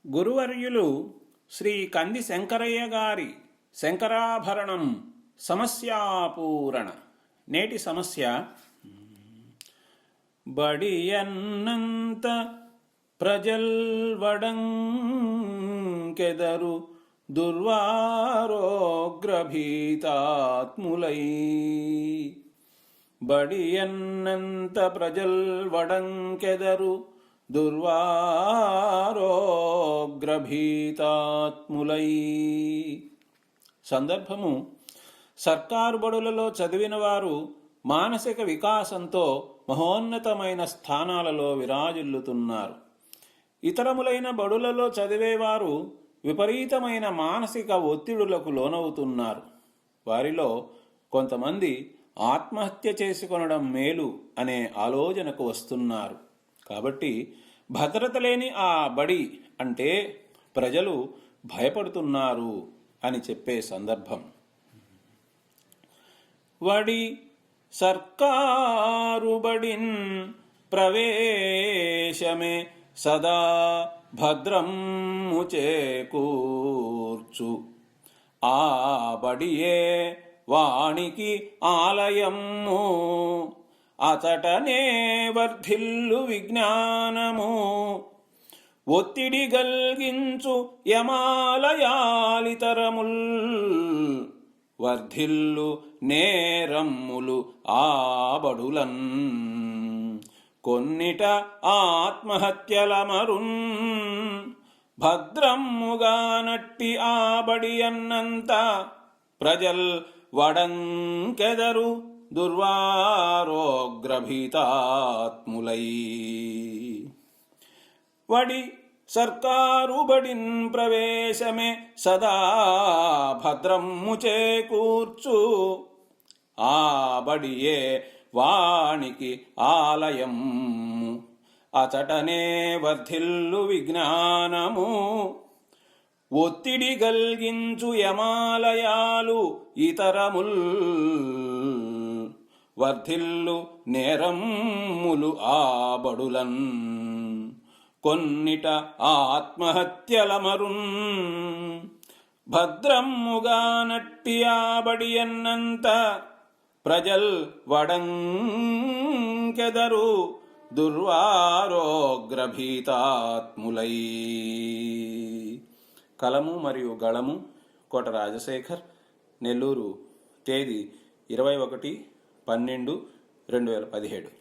గురువర్యులు శ్రీ కంది శంకరయ్య గారి శంకరాభరణం సమస్యాపూరణ. నేటి సమస్య: బడియన్నంత ప్రజల్వడంకెదరు దుర్వారోగ్రభీతాత్ములై. బడియన్నంత ప్రజల్వడంకెదరు దుర్వారోగ్రభీతాత్ములై. సందర్భము: సర్కారు బడులలో చదివిన వారు మానసిక వికాసంతో మహోన్నతమైన స్థానాలలో విరాజిల్లుతున్నారు. ఇతరములైన బడులలో చదివేవారు విపరీతమైన మానసిక ఒత్తిడులకు లోనవుతున్నారు. వారిలో కొంతమంది ఆత్మహత్య చేసుకొనడం మేలు అనే ఆలోచనకు వస్తున్నారు. కాబట్టి భద్రత లేని ఆ బడి అంటే ప్రజలు భయపడుతున్నారు అని చెప్పే సందర్భం. వడి సర్కారు బడిన్ ప్రవేశమే సదా భద్రము చేకూర్చు. ఆ బడియే వానికి ఆలయము, అతటనే వర్ధిల్లు విజ్ఞానము. ఒత్తిడి గల్గించు యమాలయాలితరముల్, వర్ధిల్లు నేరమ్ములు ఆబడులన్. కొన్నిట ఆత్మహత్యలమరున్, భద్రమ్ముగా నట్టి ఆబడి అన్నంత ప్రజల్ వడంకెదరు దుర్వారోగ్రభీతాత్ములై. వడి సర్కారు బడిన్ ప్రవేశమే సదా భద్రము చేకూర్చు. ఆ బడియే వానికి ఆలయము, అతటనే వర్ధిల్లు విజ్ఞానము. ఒత్తిడి గల్గించు యమాలయాలు ఇతరముల్, వర్ధిల్లు నేరమ్ములు ఆబడులన్. కొన్నిట ఆత్మహత్యలమరున్, భద్రమ్ముగా నట్టి ఆబడి అన్నంత ప్రజల్ వడంకెదరు దుర్వారోగ్రభీతాత్ములై. కలము మరియు గళము కోట రాజశేఖర్, నెల్లూరు. తేదీ 21/12/2017.